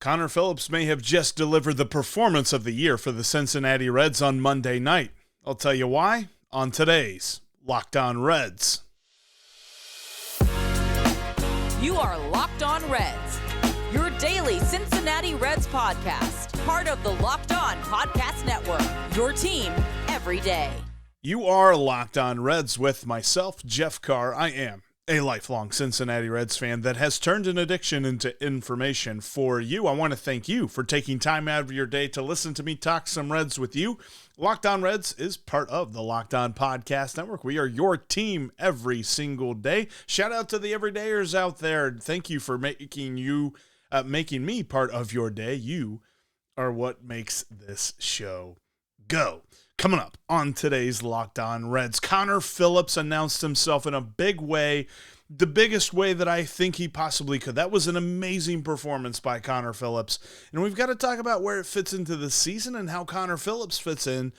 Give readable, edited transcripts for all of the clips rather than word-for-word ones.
Connor Phillips may have just delivered the performance of the year for the Cincinnati Reds on Monday night. I'll tell you why on today's Locked On Reds. You are Locked On Reds, your daily Cincinnati Reds podcast, part of the Locked On Podcast Network, your team every day. You are Locked On Reds with myself, Jeff Carr. I am a lifelong Cincinnati Reds fan that has turned an addiction into information for you. I want to thank you for taking time out of your day to listen to me talk some Reds with you. Locked On Reds is part of the Locked On Podcast Network. We are your team every single day. Shout out to the everydayers out there. Thank you for making me part of your day. You are what makes this show go. Coming up on today's Locked On Reds, Connor Phillips announced himself in a big way, the biggest way that I think he possibly could. That was an amazing performance by Connor Phillips. And we've got to talk about where it fits into the season and how Connor Phillips fits in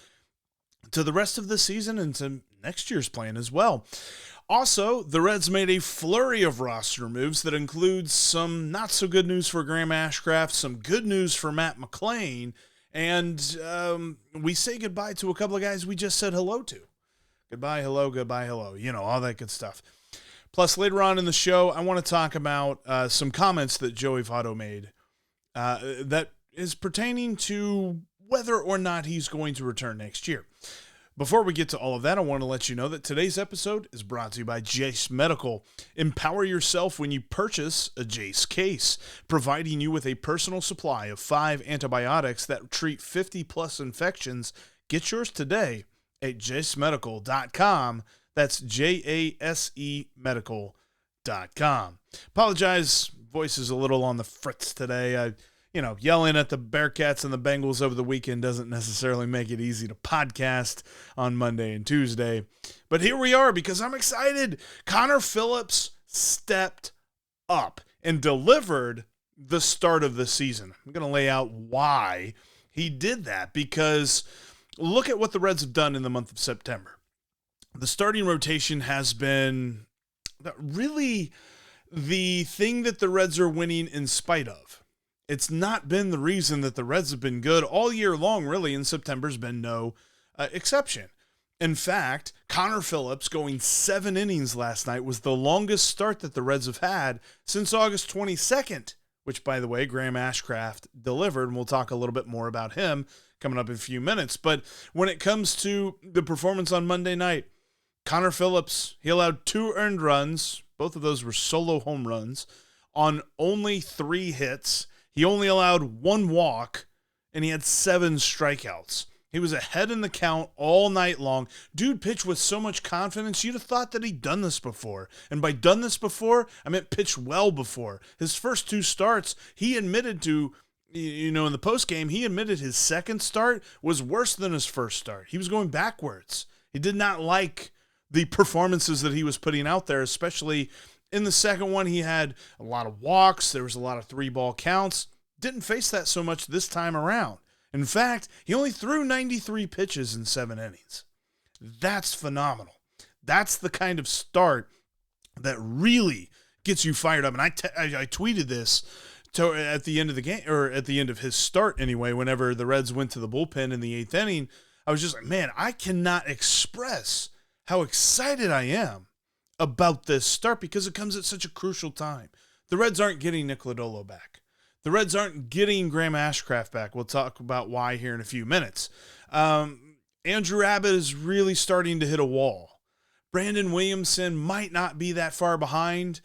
to the rest of the season and to next year's plan as well. Also, the Reds made a flurry of roster moves that includes some not so good news for Graham Ashcraft, some good news for Matt McLain, and we say goodbye to a couple of guys we just said hello to. Goodbye, hello, you know, all that good stuff. Plus, later on in the show, I want to talk about some comments that Joey Lotto made that is pertaining to whether or not he's going to return next year. Before we get to all of that, I want to let you know that today's episode is brought to you by Jase Medical. Empower yourself when you purchase a Jase case, providing you with a personal supply of 5 antibiotics that treat 50-plus infections. Get yours today at jasemedical.com. That's JASE medical.com. Apologize, voice is a little on the fritz today. Yelling at the Bearcats and the Bengals over the weekend doesn't necessarily make it easy to podcast on Monday and Tuesday. But here we are because I'm excited. Connor Phillips stepped up and delivered the start of the season. I'm going to lay out why he did that, because look at what the Reds have done in the month of September. The starting rotation has been really the thing that the Reds are winning in spite of. It's not been the reason that the Reds have been good all year long, really, and September's been no exception. In fact, Connor Phillips going 7 innings last night was the longest start that the Reds have had since August 22nd, which, by the way, Graham Ashcraft delivered, and we'll talk a little bit more about him coming up in a few minutes. But when it comes to the performance on Monday night, Connor Phillips, he allowed 2 earned runs. Both of those were solo home runs on only 3 hits. He only allowed 1 walk, and he had 7 strikeouts. He was ahead in the count all night long. Dude pitched with so much confidence, you'd have thought that he'd done this before. And by done this before, I meant pitched well before. His first 2 starts, he admitted to, in the postgame, he admitted his second start was worse than his first start. He was going backwards. He did not like the performances that he was putting out there, especially in the second one. He had a lot of walks. There was a lot of 3-ball counts. Didn't face that so much this time around. In fact, he only threw 93 pitches in 7 innings. That's phenomenal. That's the kind of start that really gets you fired up. And I tweeted this at the end of the game, or at the end of his start anyway, whenever the Reds went to the bullpen in the 8th inning. I was just like, man, I cannot express how excited I am about this start because it comes at such a crucial time. The Reds aren't getting Nick Lodolo back. The Reds aren't getting Graham Ashcraft back. We'll talk about why here in a few minutes. Andrew Abbott is really starting to hit a wall. Brandon Williamson might not be that far behind.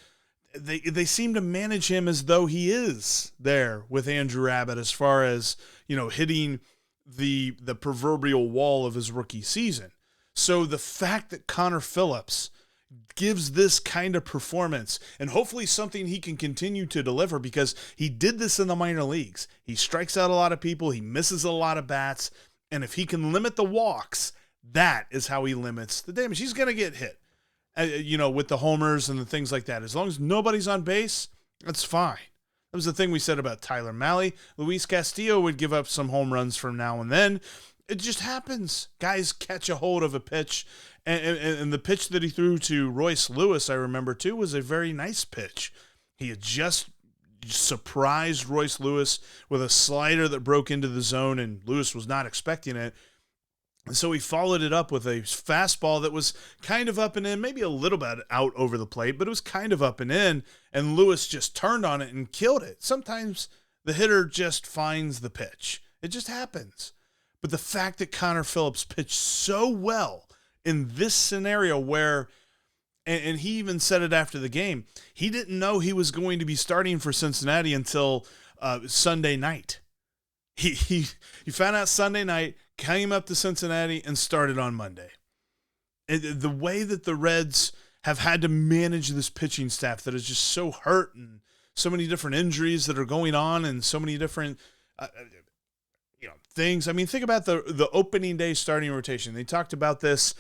They seem to manage him as though he is there with Andrew Abbott as far as, hitting the proverbial wall of his rookie season. So the fact that Connor Phillips gives this kind of performance, and hopefully something he can continue to deliver, because he did this in the minor leagues. He strikes out a lot of people. He misses a lot of bats. And if he can limit the walks, that is how he limits the damage. He's going to get hit, with the homers and the things like that. As long as nobody's on base, that's fine. That was the thing we said about Tyler Mahle. Luis Castillo would give up some home runs from now and then. It just happens. Guys catch a hold of a pitch, and the pitch that he threw to Royce Lewis, I remember too, was a very nice pitch. He had just surprised Royce Lewis with a slider that broke into the zone, and Lewis was not expecting it. And so he followed it up with a fastball that was kind of up and in, maybe a little bit out over the plate, but it was kind of up and in, and Lewis just turned on it and killed it. Sometimes the hitter just finds the pitch. It just happens. But the fact that Connor Phillips pitched so well in this scenario where, and he even said it after the game, he didn't know he was going to be starting for Cincinnati until Sunday night. He found out Sunday night, came up to Cincinnati, and started on Monday. And the way that the Reds have had to manage this pitching staff that is just so hurt and so many different injuries that are going on and so many different things. I mean, think about the opening day starting rotation. They talked about this.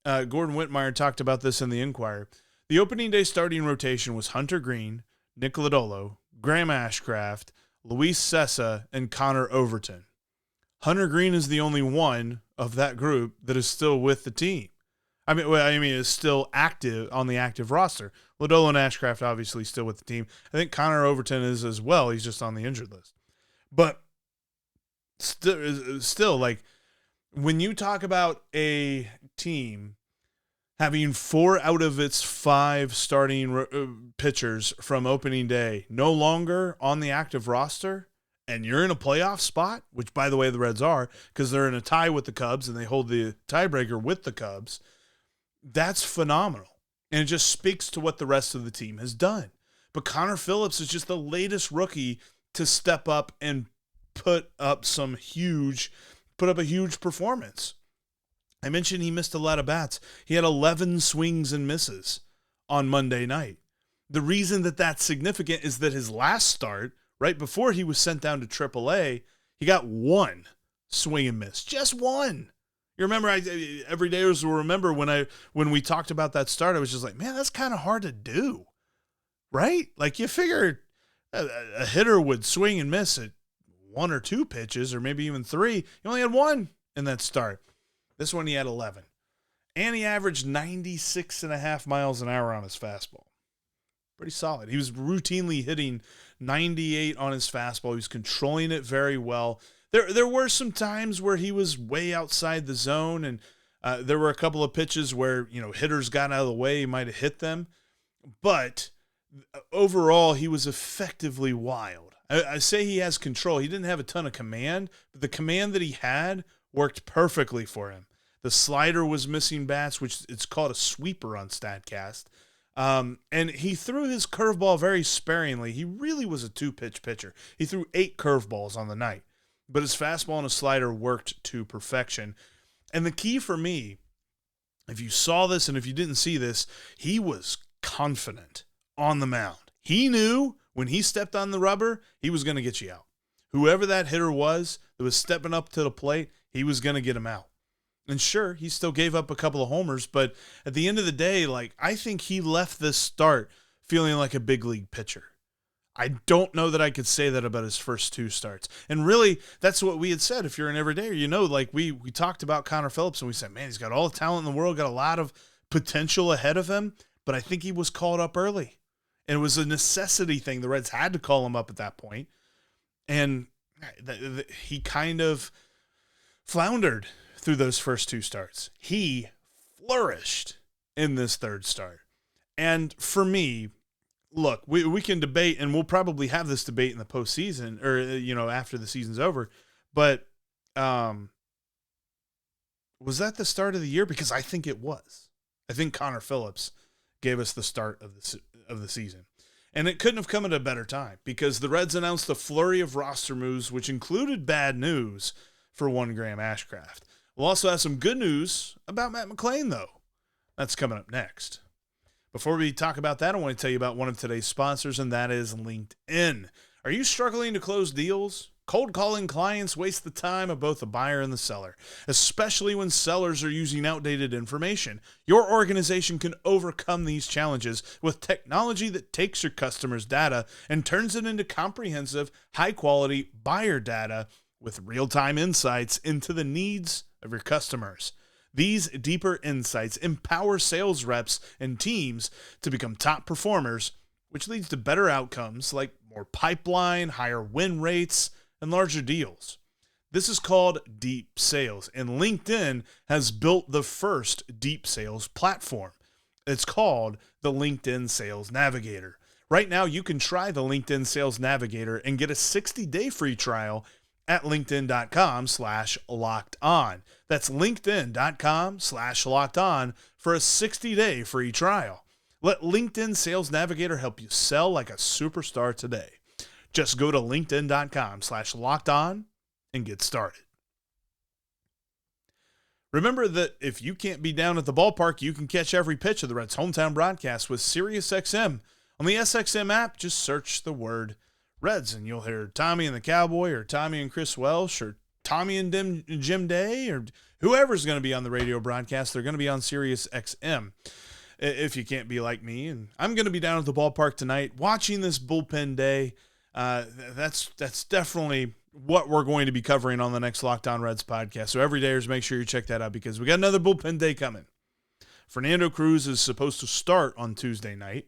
Gordon Whitmire talked about this in the Inquirer. The opening day starting rotation was Hunter Green, Nick Lodolo, Graham Ashcraft, Luis Cessa, and Connor Overton. Hunter Green is the only one of that group that is still with the team. I mean, is still active on the active roster. Lodolo and Ashcraft obviously still with the team. I think Connor Overton is as well. He's just on the injured list. But still, like, when you talk about a team having 4 out of its 5 starting pitchers from opening day no longer on the active roster, and you're in a playoff spot, which, by the way, the Reds are, because they're in a tie with the Cubs and they hold the tiebreaker with the Cubs, that's phenomenal. And it just speaks to what the rest of the team has done. But Connor Phillips is just the latest rookie to step up and put up a huge performance. I mentioned he missed a lot of bats. He had 11 swings and misses on Monday night. The reason that that's significant is that his last start, right before he was sent down to AAA, he got 1 swing and miss. Just 1. You remember, every day will remember when we talked about that start, I was just like, man, that's kind of hard to do, right? Like, you figure a hitter would swing and miss at 1 or 2 pitches, or maybe even 3. He only had 1 in that start. This one he had 11. And he averaged 96.5 miles an hour on his fastball. Pretty solid. He was routinely hitting 98 on his fastball. He was controlling it very well. There were some times where he was way outside the zone, and there were a couple of pitches where, hitters got out of the way, he might have hit them. But overall, he was effectively wild. I say he has control. He didn't have a ton of command, but the command that he had worked perfectly for him. The slider was missing bats, which it's called a sweeper on StatCast. And he threw his curveball very sparingly. He really was a 2-pitch pitcher. He threw 8 curveballs on the night, but his fastball and his slider worked to perfection. And the key for me, if you saw this and if you didn't see this, he was confident on the mound. He knew when he stepped on the rubber, he was going to get you out. Whoever that hitter was that was stepping up to the plate, he was going to get him out. And sure, he still gave up a couple of homers, but at the end of the day, I think he left this start feeling like a big league pitcher. I don't know that I could say that about his first 2 starts. And really, that's what we had said. If you're an everydayer, we talked about Connor Phillips and we said, man, he's got all the talent in the world, got a lot of potential ahead of him, but I think he was called up early. And it was a necessity thing. The Reds had to call him up at that point. And he kind of floundered through those first 2 starts. He flourished in this 3rd start. And for me, look, we can debate, and we'll probably have this debate in the postseason, or, after the season's over. But was that the start of the year? Because I think it was. I think Connor Phillips gave us the start of the season. And it couldn't have come at a better time, because the Reds announced a flurry of roster moves, which included bad news for one Graham Ashcraft. We'll also have some good news about Matt McLain, though. That's coming up next. Before we talk about that, I want to tell you about one of today's sponsors, and that is LinkedIn. Are you struggling to close deals? Cold calling clients waste the time of both the buyer and the seller, especially when sellers are using outdated information. Your organization can overcome these challenges with technology that takes your customers' data and turns it into comprehensive, high-quality buyer data with real-time insights into the needs of your customers. These deeper insights empower sales reps and teams to become top performers, which leads to better outcomes like more pipeline, higher win rates, and larger deals. This is called deep sales, and LinkedIn has built the first deep sales platform. It's called the LinkedIn Sales Navigator. Right now, you can try the LinkedIn Sales Navigator and get a 60-day free trial at linkedin.com/lockedon. That's linkedin.com/lockedon for a 60-day free trial. Let LinkedIn Sales Navigator help you sell like a superstar today. Just go to linkedin.com/lockedon and get started. Remember that if you can't be down at the ballpark, you can catch every pitch of the Reds' hometown broadcast with SiriusXM. On the SXM app, just search the word Reds, and you'll hear Tommy and the Cowboy, or Tommy and Chris Welsh, or Tommy and Jim Day, or whoever's going to be on the radio broadcast. They're going to be on SiriusXM. If you can't be like me, and I'm going to be down at the ballpark tonight watching this bullpen day. That's definitely what we're going to be covering on the next Locked On Reds podcast. So every dayers, make sure you check that out because we got another bullpen day coming. Fernando Cruz is supposed to start on Tuesday night.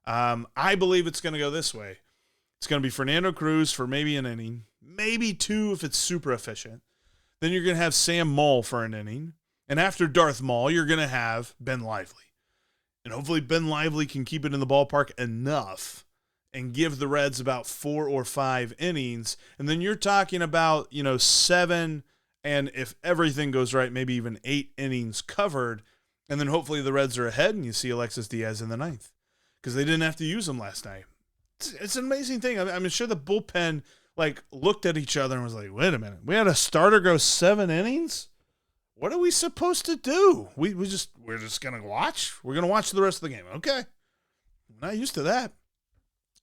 I believe it's going to go this way. It's going to be Fernando Cruz for maybe an inning, maybe two if it's super efficient. Then you're going to have Sam Moll for an inning. And after Darth Moll, you're going to have Ben Lively. And hopefully Ben Lively can keep it in the ballpark enough and give the Reds about 4 or 5 innings. And then you're talking about, 7, and if everything goes right, maybe even 8 innings covered. And then hopefully the Reds are ahead and you see Alexis Diaz in the 9th because they didn't have to use him last night. It's an amazing thing. I'm sure the bullpen looked at each other and was like, wait a minute. We had a starter go 7 innings? What are we supposed to do? We're just going to watch? We're going to watch the rest of the game. Okay. I'm not used to that.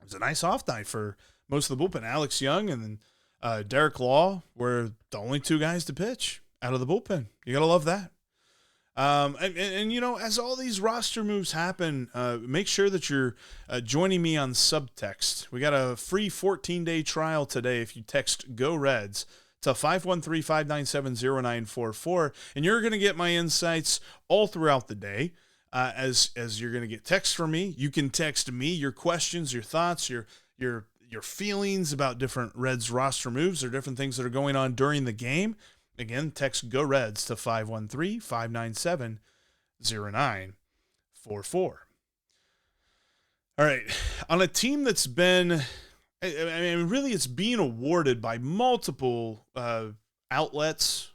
It was a nice off night for most of the bullpen. Alex Young and then Derek Law were the only 2 guys to pitch out of the bullpen. You got to love that. As all these roster moves happen, make sure that you're joining me on Subtext. We got a free 14-day trial today if you text Go Reds to 513-597-0944, and you're going to get my insights all throughout the day. As you're going to get texts from me, you can text me your questions, your thoughts, your feelings about different Reds roster moves or different things that are going on during the game. Again, text Go Reds to 513-597-0944. All right, on a team that's been, really it's being awarded by multiple outlets.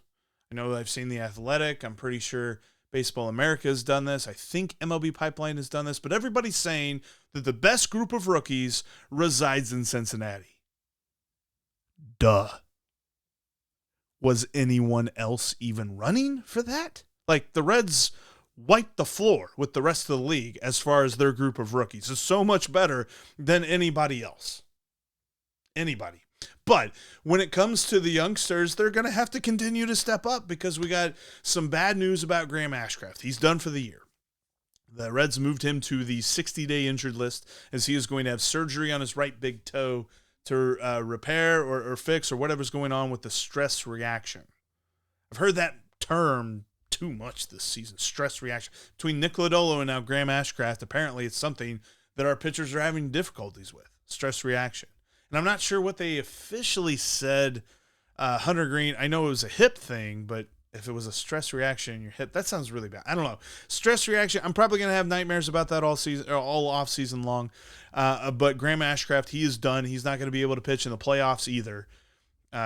I know I've seen The Athletic. I'm pretty sure Baseball America has done this. I think MLB Pipeline has done this. But everybody's saying that the best group of rookies resides in Cincinnati. Duh. Was anyone else even running for that? The Reds wiped the floor with the rest of the league as far as their group of rookies. It's so much better than anybody else. Anybody. But when it comes to the youngsters, they're going to have to continue to step up because we got some bad news about Graham Ashcraft. He's done for the year. The Reds moved him to the 60-day injured list as he is going to have surgery on his right big toe to repair or fix or whatever's going on with the stress reaction. I've heard that term too much this season, stress reaction. Between Nick Lodolo and now Graham Ashcraft, apparently it's something that our pitchers are having difficulties with, stress reaction. And I'm not sure what they officially said. Hunter Green, I know it was a hip thing, but if it was a stress reaction in your hip, that sounds really bad. I don't know. Stress reaction, I'm probably going to have nightmares about that all season, or all off season long. But Graham Ashcraft, he is done. He's not going to be able to pitch in the playoffs either.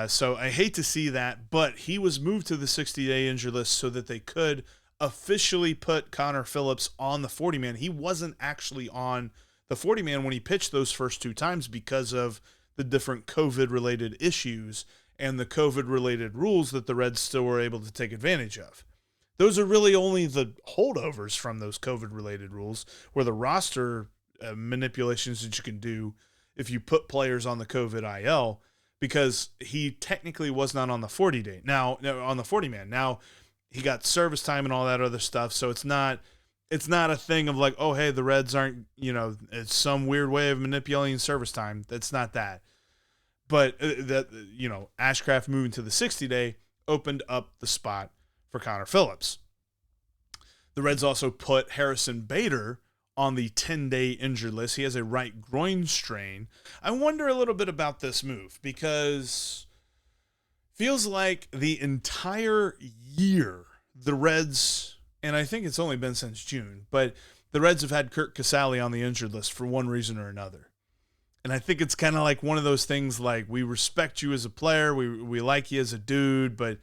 So I hate to see that, but he was moved to the 60-day injured list so that they could officially put Connor Phillips on the 40-man. He wasn't actually on the 40-man when he pitched those first 2 times because of the different COVID-related issues and the COVID-related rules that the Reds still were able to take advantage of. Those are really only the holdovers from those COVID-related rules, where the roster manipulations that you can do if you put players on the COVID IL, because he technically was not on the 40-day. Now, on the 40-man. Now, he got service time and all that other stuff, so it's not a thing of like, oh, hey, the Reds aren't, it's some weird way of manipulating service time. That's not that. But Ashcraft moving to the 60-day opened up the spot for Connor Phillips. The Reds also put Harrison Bader on the 10-day injured list. He has a right groin strain. I wonder a little bit about this move because feels like the entire year the Reds, and I think it's only been since June, but the Reds have had Curt Casali on the injured list for one reason or another. And I think it's kind of like one of those things like we respect you as a player, we like you as a dude, but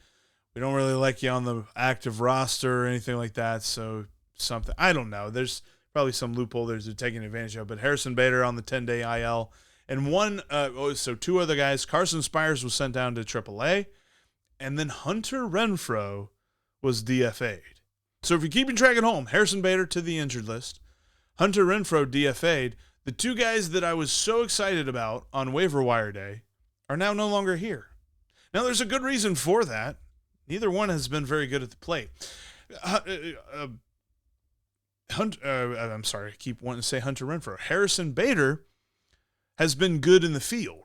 we don't really like you on the active roster or anything like that. So something, I don't know. There's probably some loophole they're taking advantage of. But Harrison Bader on the 10-day IL. And two other guys. Carson Spires was sent down to AAA. And then Hunter Renfroe was DFA'd. So if you're keeping track at home, Harrison Bader to the injured list. Hunter Renfroe DFA'd. The two guys that I was so excited about on waiver wire day are now no longer here. Now, there's a good reason for that. Neither one has been very good at the plate. I'm sorry, I keep wanting to say Hunter Renfroe. Harrison Bader has been good in the field.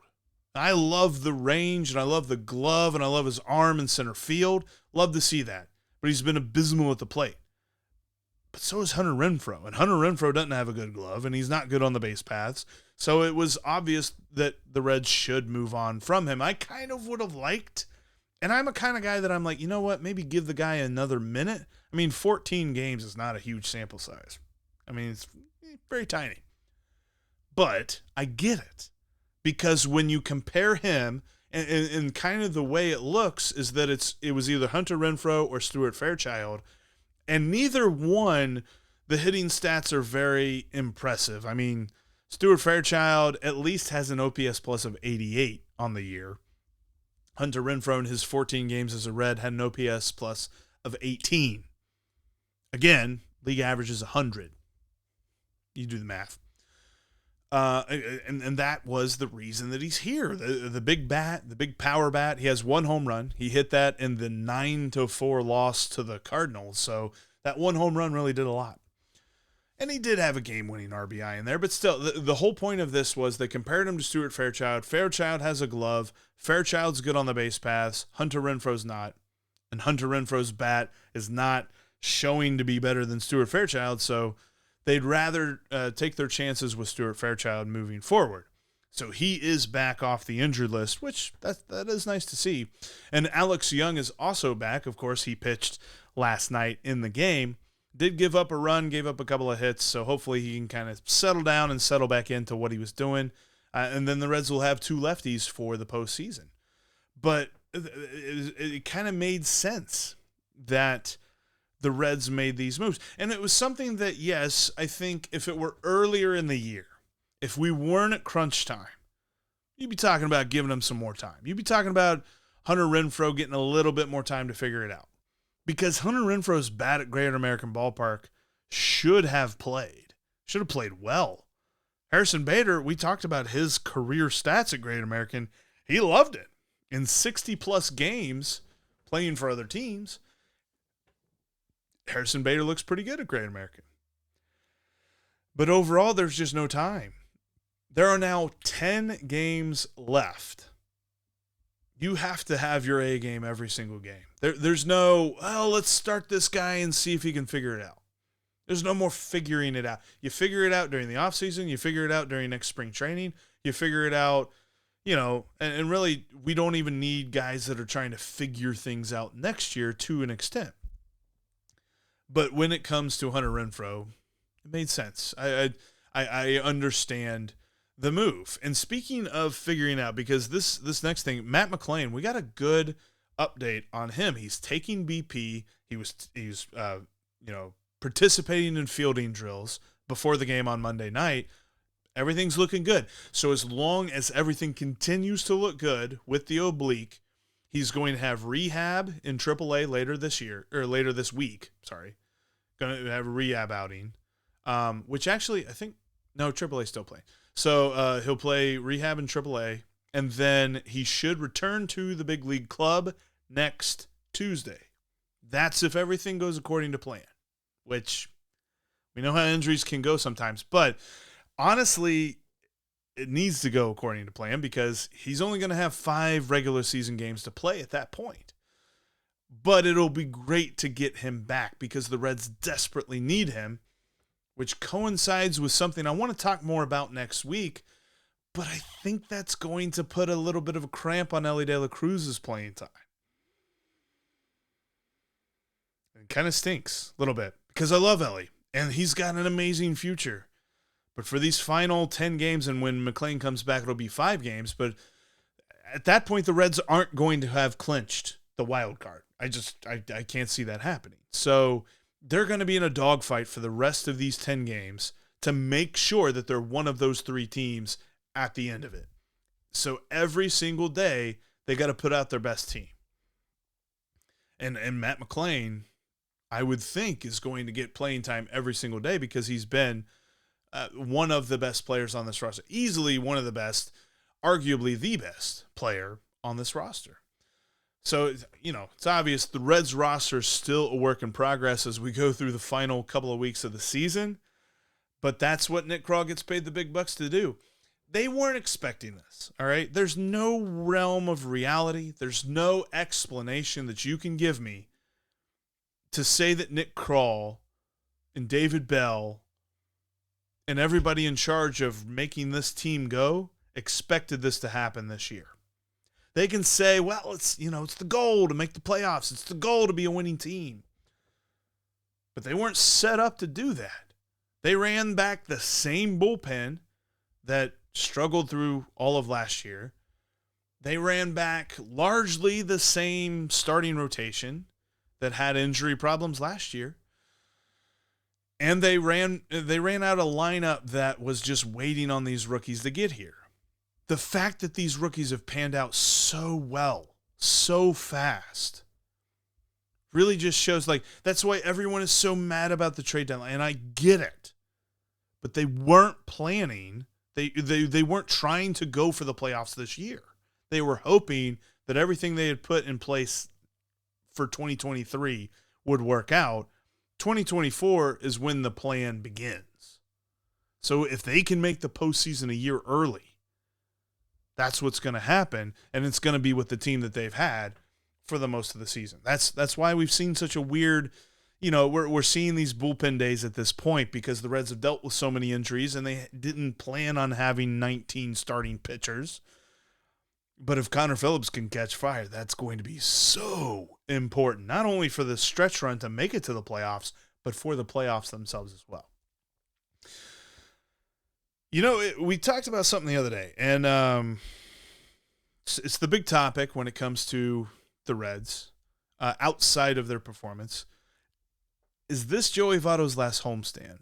I love the range, and I love the glove, and I love his arm in center field. Love to see that. But he's been abysmal at the plate. But so is Hunter Renfroe. And Hunter Renfroe doesn't have a good glove, and he's not good on the base paths. So it was obvious that the Reds should move on from him. I kind of would have liked, and I'm a kind of guy that I'm like, you know what, maybe give the guy another minute. I mean, 14 games is not a huge sample size. I mean, it's very tiny. But I get it. Because when you compare him, and kind of the way it looks is that it was either Hunter Renfroe or Stuart Fairchild, and neither one, the hitting stats are very impressive. I mean, Stuart Fairchild at least has an OPS plus of 88 on the year. Hunter Renfroe in his 14 games as a Red had an OPS plus of 18. Again, league average is 100. You do the math. And that was the reason that he's here. The big bat, the big power bat. He has one home run. He hit that in the 9-4 loss to the Cardinals. So that one home run really did a lot. And he did have a game-winning RBI in there. But still, the whole point of this was they compared him to Stuart Fairchild. Fairchild has a glove. Fairchild's good on the base paths. Hunter Renfroe's not. And Hunter Renfroe's bat is not showing to be better than Stuart Fairchild. So they'd rather take their chances with Stuart Fairchild moving forward. So he is back off the injured list, which that is nice to see. And Alex Young is also back. Of course, he pitched last night in the game. Did give up a run, gave up a couple of hits, so hopefully he can kind of settle down and settle back into what he was doing. And then the Reds will have two lefties for the postseason. But it kind of made sense that the Reds made these moves. And it was something that, yes, I think if it were earlier in the year, if we weren't at crunch time, you'd be talking about giving them some more time. You'd be talking about Hunter Renfroe getting a little bit more time to figure it out. Because Hunter Renfroe's bat at Great American Ballpark should have played well. Harrison Bader, we talked about his career stats at Great American. He loved it. In 60-plus games playing for other teams, Harrison Bader looks pretty good at Great American. But overall, there's just no time. There are now 10 games left. You have to have your A game every single game. There's no, let's start this guy and see if he can figure it out. There's no more figuring it out. You figure it out during the offseason. You figure it out during next spring training. You figure it out, and really, we don't even need guys that are trying to figure things out next year to an extent. But when it comes to Hunter Renfroe, it made sense. I understand the move. And speaking of figuring out, because this next thing, Matt McLain, we got a good update on him. He's taking BP. He's participating in fielding drills before the game on Monday night. Everything's looking good. So as long as everything continues to look good with the oblique, he's going to have rehab in AAA later this week. Sorry. Going to have a rehab outing, which actually I think, no, AAA still playing. So he'll play rehab in AAA, and then he should return to the big league club next Tuesday. That's if everything goes according to plan, which we know how injuries can go sometimes. But honestly, it needs to go according to plan because he's only going to have 5 regular season games to play at that point. But it'll be great to get him back because the Reds desperately need him which coincides with something I want to talk more about next week, but I think that's going to put a little bit of a cramp on Elly De La Cruz's playing time. It kind of stinks a little bit because I love Elly, and he's got an amazing future. But for these final 10 games, and when McLain comes back, it'll be 5 games, but at that point, the Reds aren't going to have clinched the wild card. I can't see that happening. So they're going to be in a dogfight for the rest of these 10 games to make sure that they're one of those 3 teams at the end of it. So every single day, they got to put out their best team. And Matt McLain, I would think, is going to get playing time every single day because he's been one of the best players on this roster. Easily one of the best, arguably the best player on this roster. So, it's obvious the Reds roster is still a work in progress as we go through the final couple of weeks of the season. But that's what Nick Krall gets paid the big bucks to do. They weren't expecting this, all right? There's no realm of reality. There's no explanation that you can give me to say that Nick Krall and David Bell and everybody in charge of making this team go expected this to happen this year. They can say, well, it's the goal to make the playoffs. It's the goal to be a winning team. But they weren't set up to do that. They ran back the same bullpen that struggled through all of last year. They ran back largely the same starting rotation that had injury problems last year. And they ran out a lineup that was just waiting on these rookies to get here. The fact that these rookies have panned out so well, so fast, really just shows that's why everyone is so mad about the trade deadline. And I get it. But they weren't planning. They weren't trying to go for the playoffs this year. They were hoping that everything they had put in place for 2023 would work out. 2024 is when the plan begins. So if they can make the postseason a year early, that's what's going to happen, and it's going to be with the team that they've had for the most of the season. That's why we've seen such a weird, we're seeing these bullpen days at this point because the Reds have dealt with so many injuries, and they didn't plan on having 19 starting pitchers. But if Connor Phillips can catch fire, that's going to be so important, not only for the stretch run to make it to the playoffs, but for the playoffs themselves as well. We talked about something the other day, and it's the big topic when it comes to the Reds, outside of their performance. Is this Joey Lotto's last homestand?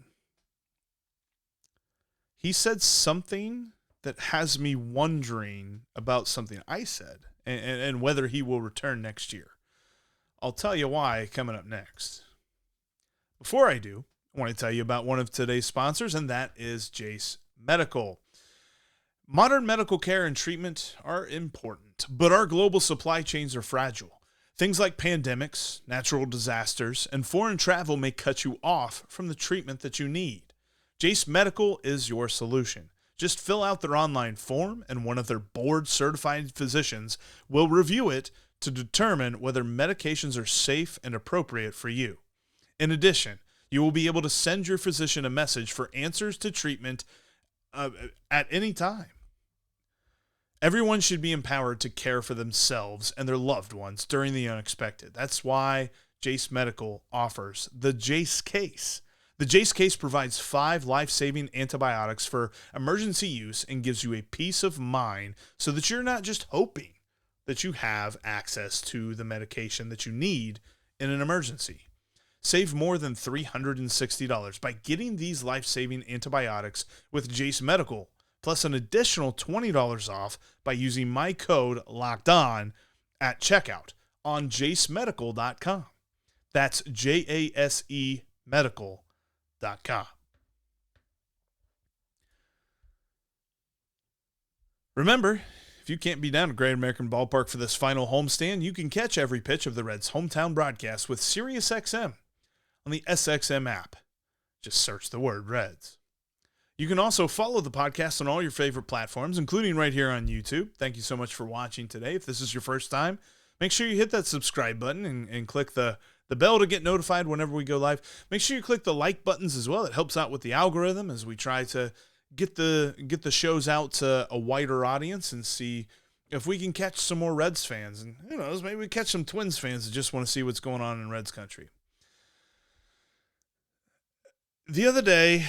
He said something that has me wondering about something I said and whether he will return next year. I'll tell you why coming up next. Before I do, I want to tell you about one of today's sponsors, and that is Jase Medical. Modern medical care and treatment are important, but our global supply chains are fragile. Things like pandemics, natural disasters, and foreign travel may cut you off from the treatment that you need. Jase Medical is your solution. Just fill out their online form, and one of their board-certified physicians will review it to determine whether medications are safe and appropriate for you. In addition, you will be able to send your physician a message for answers to treatment at any time. Everyone should be empowered to care for themselves and their loved ones during the unexpected. That's why Jase Medical offers the Jase Case. The Jase Case provides 5 life-saving antibiotics for emergency use and gives you a peace of mind so that you're not just hoping that you have access to the medication that you need in an emergency. Save more than $360 by getting these life-saving antibiotics with Jase Medical, plus an additional $20 off by using my code LOCKEDON at checkout on jasemedical.com. That's JASE medical.com. Remember, if you can't be down at Great American Ballpark for this final homestand, you can catch every pitch of the Reds' hometown broadcast with SiriusXM on the SXM app. Just search the word Reds. You can also follow the podcast on all your favorite platforms, including right here on YouTube. Thank you so much for watching today. If this is your first time, make sure you hit that subscribe button and click the the bell to get notified whenever we go live. Make sure you click the like buttons as well. It helps out with the algorithm as we try to get the shows out to a wider audience and see if we can catch some more Reds fans. And who knows, maybe we catch some Twins fans that just want to see what's going on in Reds country. The other day,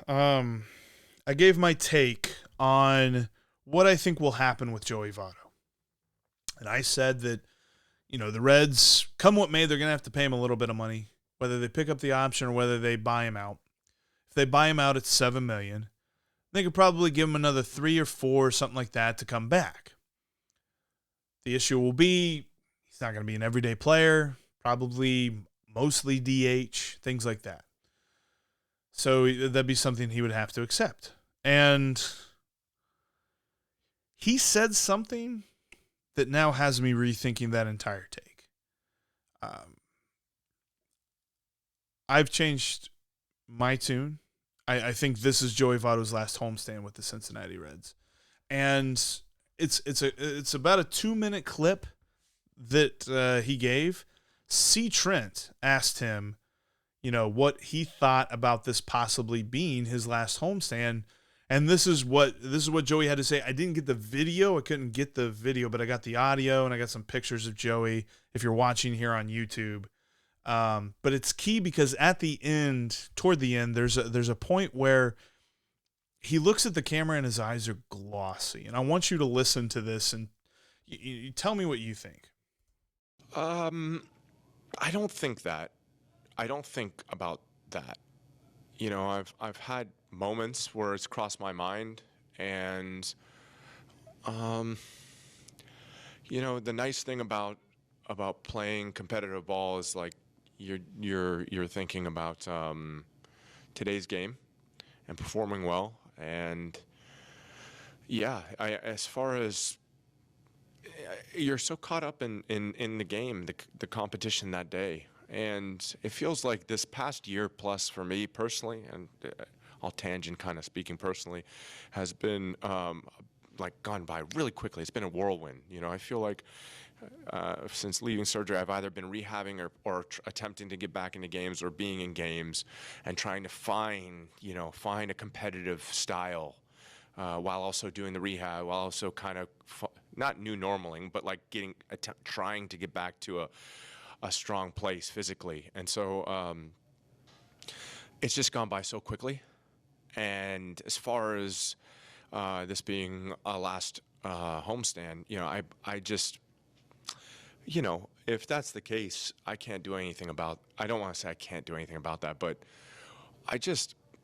I gave my take on what I think will happen with Joey Lotto. And I said that, the Reds, come what may, they're going to have to pay him a little bit of money, whether they pick up the option or whether they buy him out. If they buy him out at $7 million, they could probably give him another 3 or 4, something like that, to come back. The issue will be he's not going to be an everyday player, probably mostly DH, things like that. So that'd be something he would have to accept. And he said something that now has me rethinking that entire take. I've changed my tune. I think this is Joey Lotto's last homestand with the Cincinnati Reds. And it's about a 2-minute clip that he gave. C. Trent asked him, what he thought about this possibly being his last homestand. And this is what Joey had to say. I didn't get the video. I couldn't get the video, but I got the audio and I got some pictures of Joey if you're watching here on YouTube. But it's key because at the end, toward the end, there's a point where he looks at the camera and his eyes are glossy. And I want you to listen to this and you tell me what you think. I don't think that. I don't think about that. I've had moments where it's crossed my mind, and the nice thing about playing competitive ball is like you're thinking about today's game and performing well, and as far as you're so caught up in the game, the competition that day. And it feels like this past year plus for me personally, and I'll tangent kind of speaking personally, has been gone by really quickly. It's been a whirlwind. I feel like since leaving surgery, I've either been rehabbing or attempting to get back into games or being in games and trying to find a competitive style while also doing the rehab, while also kind of not new normaling, but like trying to get back to a strong place physically. And so it's just gone by so quickly. And as far as this being a last homestand, I just, if that's the case, I can't do anything about, I don't want to say I can't do anything about that, but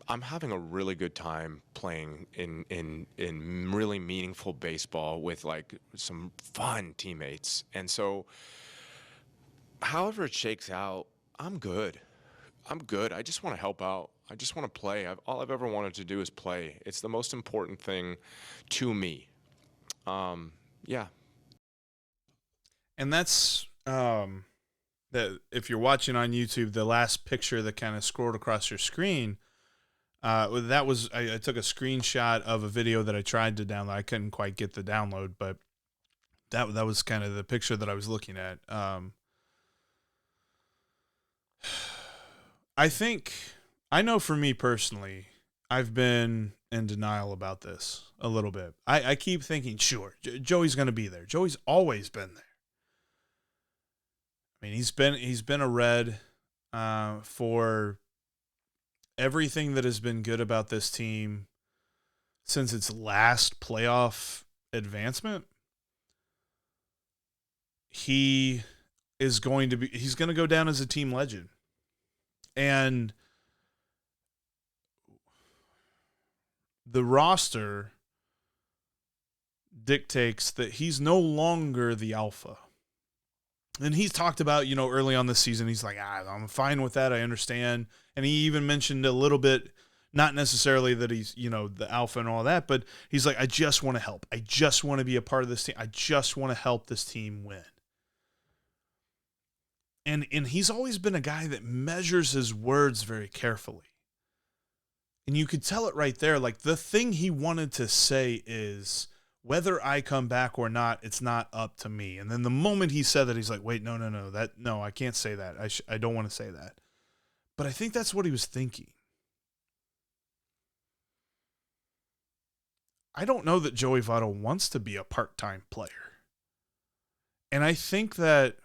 I'm having a really good time playing in really meaningful baseball with like some fun teammates. And so however it shakes out, I'm good. I just want to help out. I just want to play. All I've ever wanted to do is play. It's the most important thing to me. Yeah. And that's that. If you're watching on YouTube, the last picture that kind of scrolled across your screen, that was I took a screenshot of a video that I tried to download. I couldn't quite get the download, but that was kind of the picture that I was looking at. I know for me personally, I've been in denial about this a little bit. I keep thinking, sure, Joey's going to be there. Joey's always been there. I mean, he's been a Red for everything that has been good about this team since its last playoff advancement. He's going to go down as a team legend. And the roster dictates that he's no longer the alpha. And he's talked about, early on this season, he's like, I'm fine with that. I understand. And he even mentioned a little bit, not necessarily that he's, the alpha and all that, but he's like, I just want to help. I just want to be a part of this team. I just want to help this team win. And he's always been a guy that measures his words very carefully. And you could tell it right there. Like, the thing he wanted to say is, whether I come back or not, it's not up to me. And then the moment he said that, he's like, wait, no, I can't say that. I don't want to say that. But I think that's what he was thinking. I don't know that Joey Lotto wants to be a part-time player. And I think that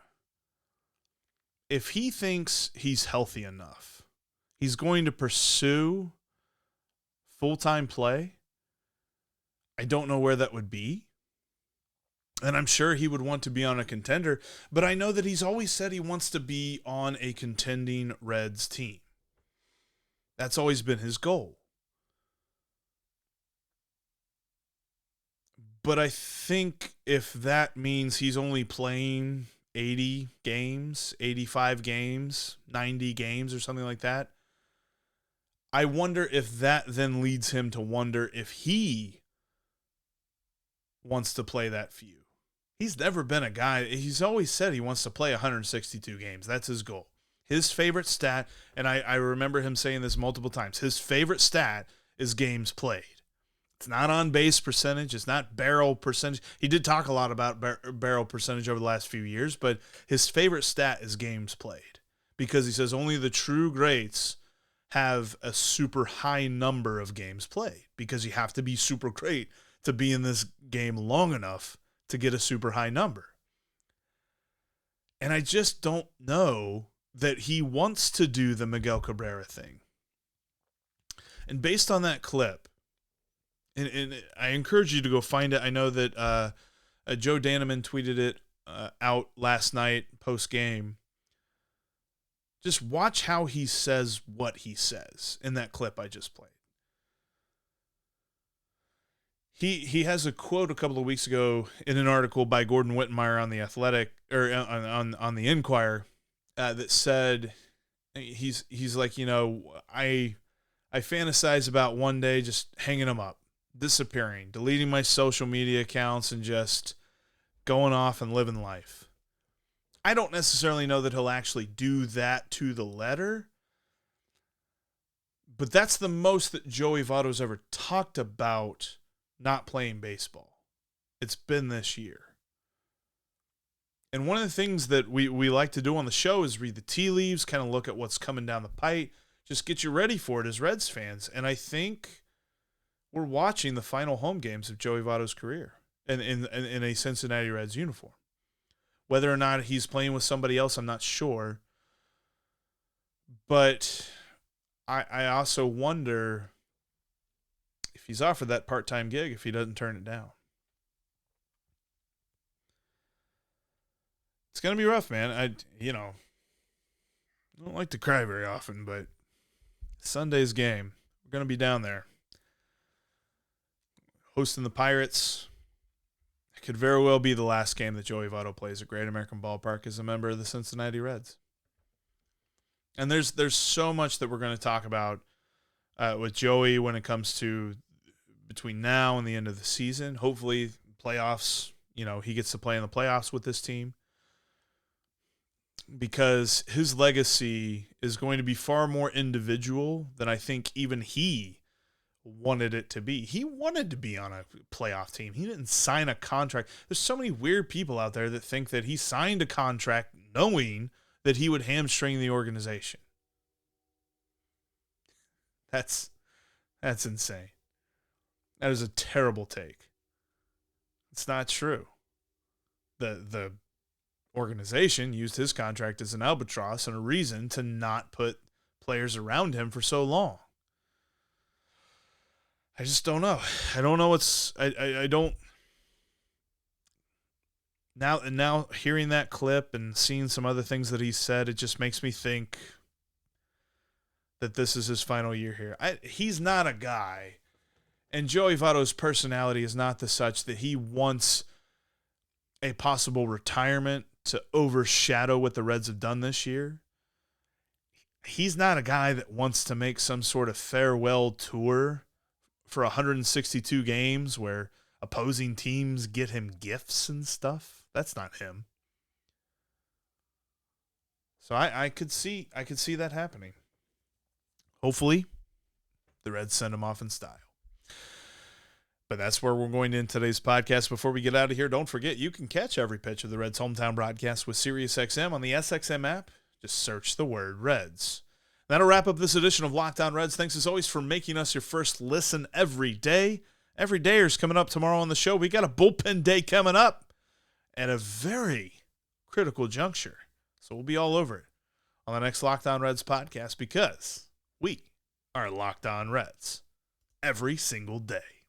if he thinks he's healthy enough, he's going to pursue full-time play. I don't know where that would be. And I'm sure he would want to be on a contender, but I know that he's always said he wants to be on a contending Reds team. That's always been his goal. But I think if that means he's only playing 80 games, 85 games, 90 games or something like that, I wonder if that then leads him to wonder if he wants to play that few. He's never been a guy, he's always said he wants to play 162 games. That's his goal. His favorite stat, and I remember him saying this multiple times, his favorite stat is games played. It's not on base percentage. It's not barrel percentage. He did talk a lot about barrel percentage over the last few years, but his favorite stat is games played because he says only the true greats have a super high number of games played because you have to be super great to be in this game long enough to get a super high number. And I just don't know that he wants to do the Miguel Cabrera thing. And based on that clip, and I encourage you to go find it. I know that Joe Daneman tweeted it out last night post-game. Just watch how he says what he says in that clip I just played. He has a quote a couple of weeks ago in an article by Gordon Wittenmeyer on The Athletic, or on the Inquirer, that said, he's like, I fantasize about one day just hanging him up, disappearing, deleting my social media accounts, and just going off and living life. I don't necessarily know that he'll actually do that to the letter, but that's the most that Joey Lotto's ever talked about not playing baseball. It's been this year. And one of the things that we like to do on the show is read the tea leaves, kind of look at what's coming down the pipe, just get you ready for it as Reds fans. And I think we're watching the final home games of Joey Lotto's career in a Cincinnati Reds uniform. Whether or not he's playing with somebody else, I'm not sure. But I also wonder if he's offered that part-time gig, if he doesn't turn it down. It's going to be rough, man. I don't like to cry very often, but Sunday's game, we're going to be down there hosting the Pirates. It could very well be the last game that Joey Lotto plays at Great American Ballpark as a member of the Cincinnati Reds. And there's so much that we're going to talk about with Joey when it comes to between now and the end of the season. Hopefully playoffs, he gets to play in the playoffs with this team, because his legacy is going to be far more individual than I think even he wanted it to be. He wanted to be on a playoff team. He didn't sign a contract. There's so many weird people out there that think that he signed a contract knowing that he would hamstring the organization. That's insane. That is a terrible take. It's not true. The organization used his contract as an albatross and a reason to not put players around him for so long. I just don't know. I don't know what's I don't now hearing that clip and seeing some other things that he said, it just makes me think that this is his final year here. He's not a guy, and Joey Lotto's personality is not the such that he wants a possible retirement to overshadow what the Reds have done this year. He's not a guy that wants to make some sort of farewell tour for 162 games where opposing teams get him gifts and stuff. That's not him. So I could see that happening. Hopefully, the Reds send him off in style. But that's where we're going to end today's podcast. Before we get out of here, don't forget you can catch every pitch of the Reds' hometown broadcast with SiriusXM on the SXM app. Just search the word Reds. That'll wrap up this edition of Locked On Reds. Thanks as always for making us your first listen every day. Every dayer's coming up tomorrow on the show. We got a bullpen day coming up at a very critical juncture. So we'll be all over it on the next Locked On Reds podcast because we are Locked On Reds every single day.